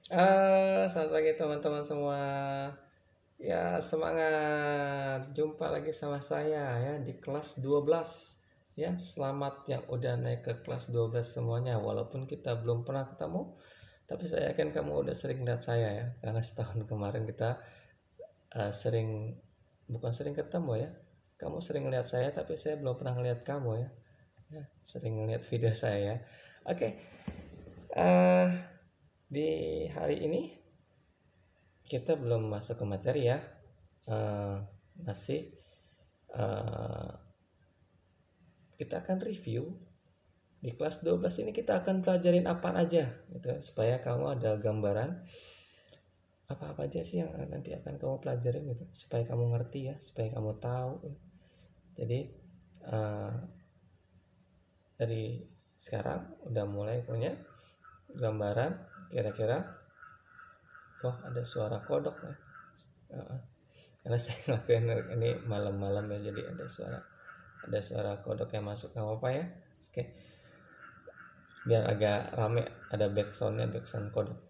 Selamat pagi teman-teman semua. Ya, semangat. Jumpa lagi sama saya ya di kelas 12. Ya, selamat yang udah naik ke kelas 12 semuanya. Walaupun kita belum pernah ketemu, tapi saya yakin kamu udah sering lihat saya ya. Karena setahun kemarin kita sering, bukan sering ketemu ya. Kamu sering lihat saya, tapi saya belum pernah lihat kamu ya. Ya, sering lihat video saya ya. Oke, eh, di hari ini kita belum masuk ke materi ya. Eh, masih eh, kita akan review di kelas 12 ini. Kita akan pelajarin apa aja gitu supaya kamu ada gambaran apa aja sih yang nanti akan kamu pelajarin gitu, supaya kamu ngerti ya, supaya kamu tahu ya. Jadi eh, dari sekarang udah mulai punya gambaran kira-kira. Oh, ada suara kodok ya. Karena saya ngelakuin ini malam-malam ya, jadi ada suara kodok yang masuk, nggak apa-apa ya. Oke, biar agak rame, ada backsoundnya, backsound kodok.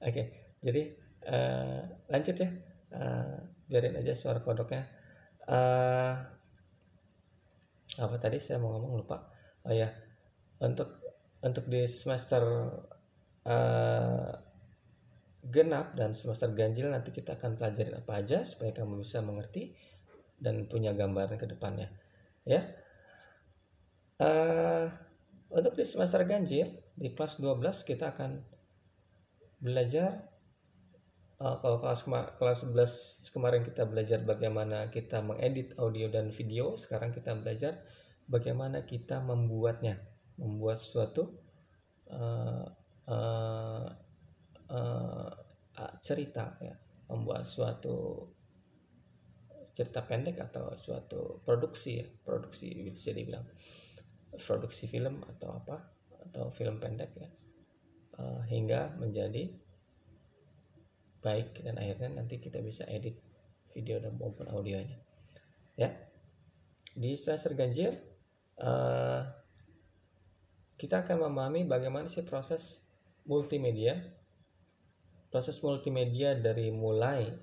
Oke, jadi eh, lanjut ya. Eh, biarin aja suara kodoknya. eh Apa tadi saya mau ngomong, lupa. Oh ya, untuk di semester eh, genap dan semester ganjil nanti kita akan pelajarin apa aja supaya kamu bisa mengerti dan punya gambaran ke depannya ya. eh untuk di semester ganjil di kelas 12 kita akan belajar. Kalau kelas 11 kemarin kita belajar bagaimana kita mengedit audio dan video, sekarang kita belajar bagaimana kita membuat suatu uh, uh, uh, cerita ya, membuat suatu cerita pendek atau suatu produksi ya, produksi bisa dibilang produksi film atau apa, atau film pendek ya, hingga menjadi baik dan akhirnya nanti kita bisa edit video dan maupun audionya ya. Di semester ganjil uh, kita akan memahami bagaimana sih proses multimedia dari mulai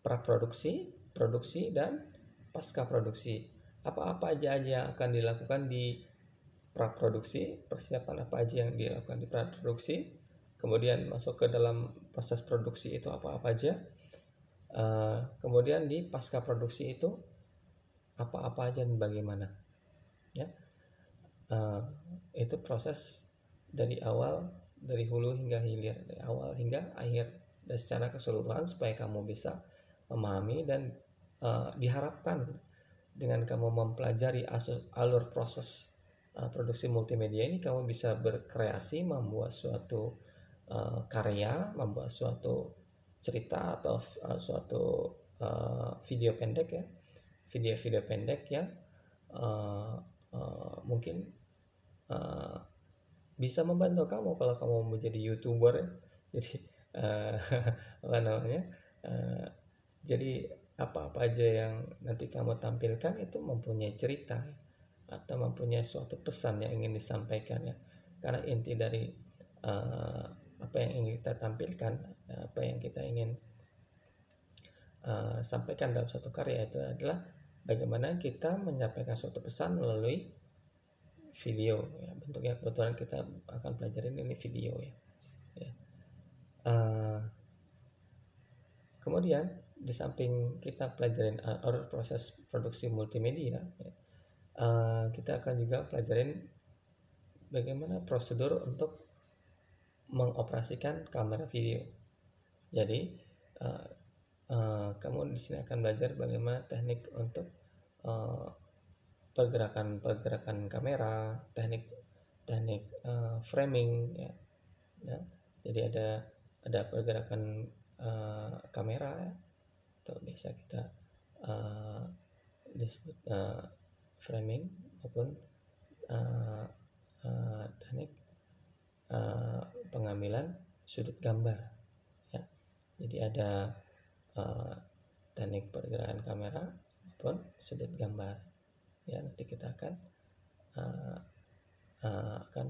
praproduksi, produksi, dan pasca produksi. Apa-apa aja yang akan dilakukan di praproduksi, persiapan apa aja yang dilakukan di praproduksi, kemudian masuk ke dalam proses produksi itu apa-apa aja. Kemudian di pasca produksi itu apa-apa aja dan bagaimana ya. Itu proses dari awal, dari hulu hingga hilir, dari awal hingga akhir, dan secara keseluruhan supaya kamu bisa memahami. Dan diharapkan dengan kamu mempelajari alur proses produksi multimedia ini, kamu bisa berkreasi, membuat suatu karya, membuat suatu cerita atau suatu video pendek ya, video-video pendek yang mungkin uh, bisa membantu kamu kalau kamu mau menjadi YouTuber ya. Jadi uh, apa namanya, uh, jadi apa-apa aja yang nanti kamu tampilkan itu mempunyai cerita ya, atau mempunyai suatu pesan yang ingin disampaikan ya. Karena inti dari uh, apa yang ingin kita tampilkan, apa yang kita ingin sampaikan dalam suatu karya itu adalah bagaimana kita menyampaikan suatu pesan melalui video ya. Bentuknya kebetulan kita akan pelajarin ini video ya, ya. Kemudian di samping kita pelajarin proses produksi multimedia ya, kita akan juga pelajarin bagaimana prosedur untuk mengoperasikan kamera video. Jadi kamu di sini akan belajar bagaimana teknik untuk pergerakan kamera, teknik framing ya. Ya. Jadi ada pergerakan kamera ya, atau biasa kita disebut framing, maupun teknik pengambilan sudut gambar ya. Jadi ada teknik pergerakan kamera maupun sudut gambar ya, nanti kita akan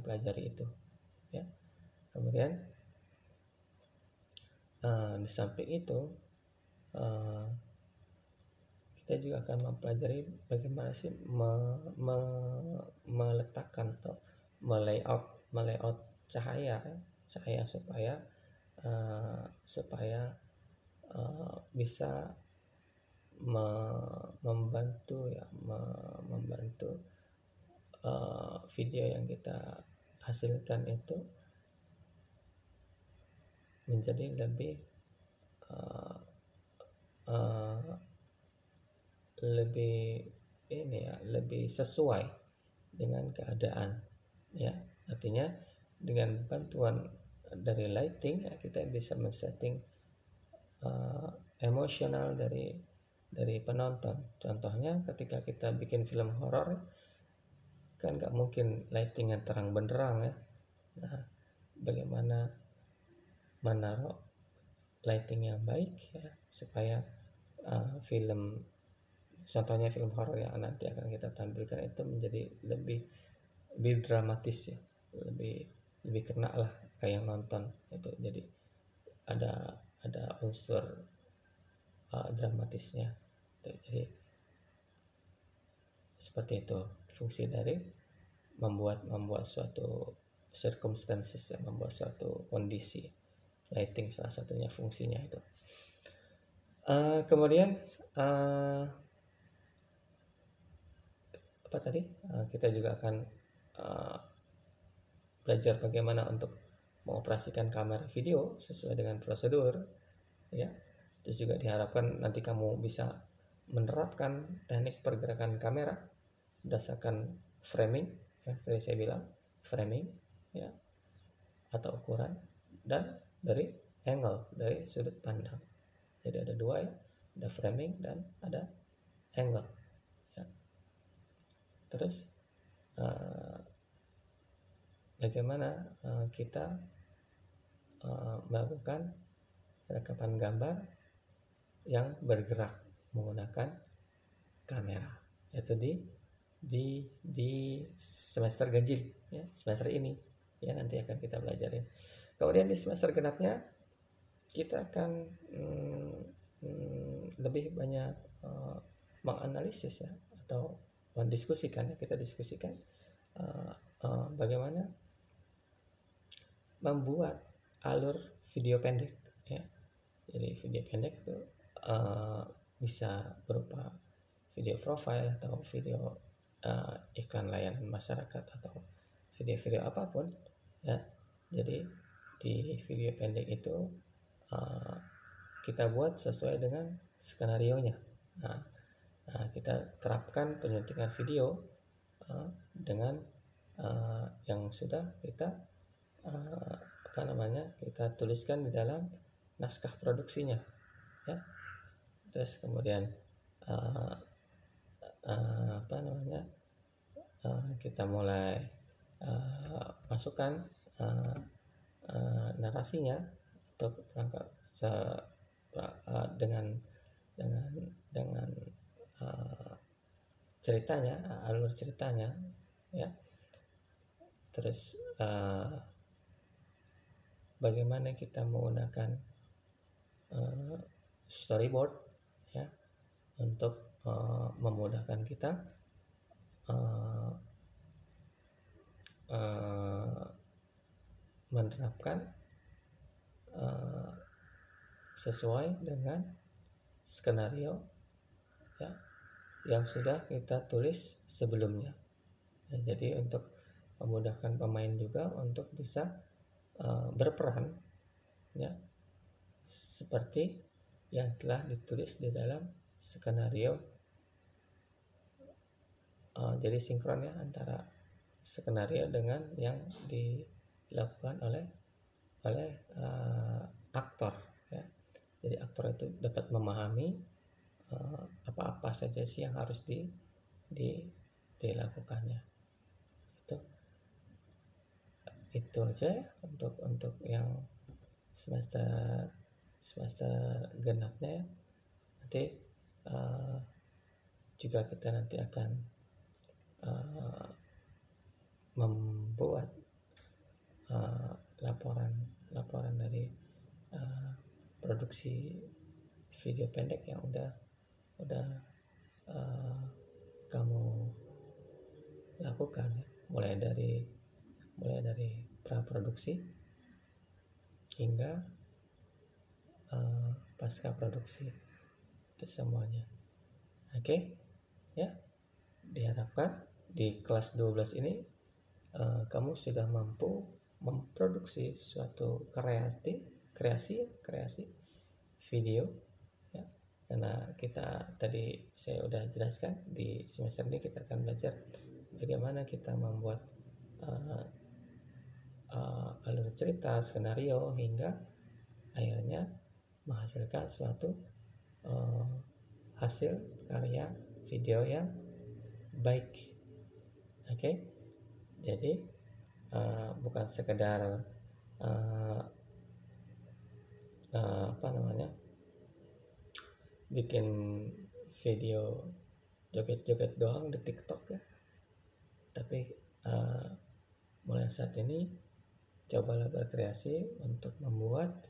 pelajari itu ya. Kemudian Di samping itu kita juga akan mempelajari bagaimana sih meletakkan atau melayout cahaya supaya bisa membantu video yang kita hasilkan itu menjadi lebih lebih sesuai dengan keadaan, ya. Artinya dengan bantuan dari lighting ya, kita bisa men-setting emosional dari penonton. Contohnya ketika kita bikin film horor kan nggak mungkin lighting yang terang benderang ya. Nah, bagaimana menaruh lighting yang baik ya supaya contohnya film horor yang nanti akan kita tampilkan itu menjadi lebih dramatis ya, lebih kena lah kayak yang nonton itu. Jadi ada unsur dramatisnya itu. Jadi seperti itu fungsi dari membuat suatu circumstances ya, membuat suatu kondisi. Lighting salah satunya fungsinya itu. Kemudian apa tadi? Kita juga akan belajar bagaimana untuk mengoperasikan kamera video sesuai dengan prosedur, ya. Terus juga diharapkan nanti kamu bisa menerapkan teknik pergerakan kamera berdasarkan framing, yang tadi saya bilang framing, ya, atau ukuran, dan dari angle, dari sudut pandang. Jadi ada dua ya, ada framing dan ada angle. Ya. Terus bagaimana kita melakukan rekaman gambar yang bergerak menggunakan kamera, yaitu di semester ganjil ya, semester ini ya, nanti akan kita belajarin. Kemudian di semester genapnya kita akan lebih banyak menganalisis ya, atau mendiskusikan ya, kita diskusikan bagaimana membuat alur video pendek ya. Jadi video pendek itu bisa berupa video profile atau video iklan layanan masyarakat atau video-video apapun ya. Jadi di video pendek itu kita buat sesuai dengan skenarionya. Nah, kita terapkan penyuntikan video dengan yang sudah kita kita tuliskan di dalam naskah produksinya ya. Terus kemudian kita mulai masukkan narasinya atau perangkat dengan ceritanya, alur ceritanya ya. Terus bagaimana kita menggunakan storyboard ya untuk memudahkan kita menerapkan sesuai dengan skenario ya yang sudah kita tulis sebelumnya. Nah, jadi untuk memudahkan pemain juga untuk bisa berperan ya seperti yang telah ditulis di dalam skenario. Jadi sinkron ya antara skenario dengan yang dilakukan oleh aktor ya. Jadi aktor itu dapat memahami apa-apa saja sih yang harus dilakukannya. Itu aja ya untuk yang semester genapnya ya. Nanti juga kita nanti akan membuat laporan dari produksi video pendek yang udah kamu lakukan, mulai dari praproduksi hingga pasca produksi, itu semuanya. Oke, ya, diharapkan di kelas 12 ini kamu sudah mampu memproduksi suatu kreasi video, ya. Karena kita tadi saya udah jelaskan, di semester ini kita akan belajar bagaimana kita membuat alur cerita, skenario, hingga akhirnya menghasilkan suatu hasil karya video yang baik. Oke, jadi bukan sekedar bikin video joget-joget doang di TikTok ya, tapi mulai saat ini cobalah berkreasi untuk membuat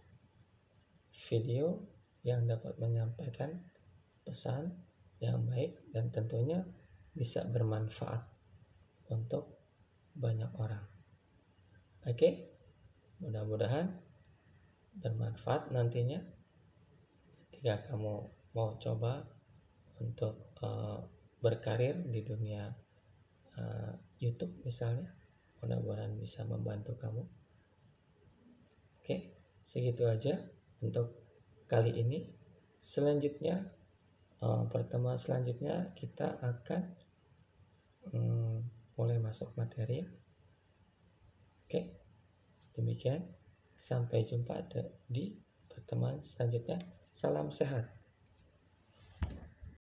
video yang dapat menyampaikan pesan yang baik dan tentunya bisa bermanfaat untuk banyak orang. Oke, mudah-mudahan bermanfaat nantinya ketika kamu mau coba untuk berkarir di dunia YouTube misalnya. Mudah-mudahan bisa membantu kamu. Oke, segitu aja untuk kali ini. Selanjutnya, pertemuan selanjutnya kita akan mulai masuk materi. Oke, demikian. Sampai jumpa di pertemuan selanjutnya. Salam sehat.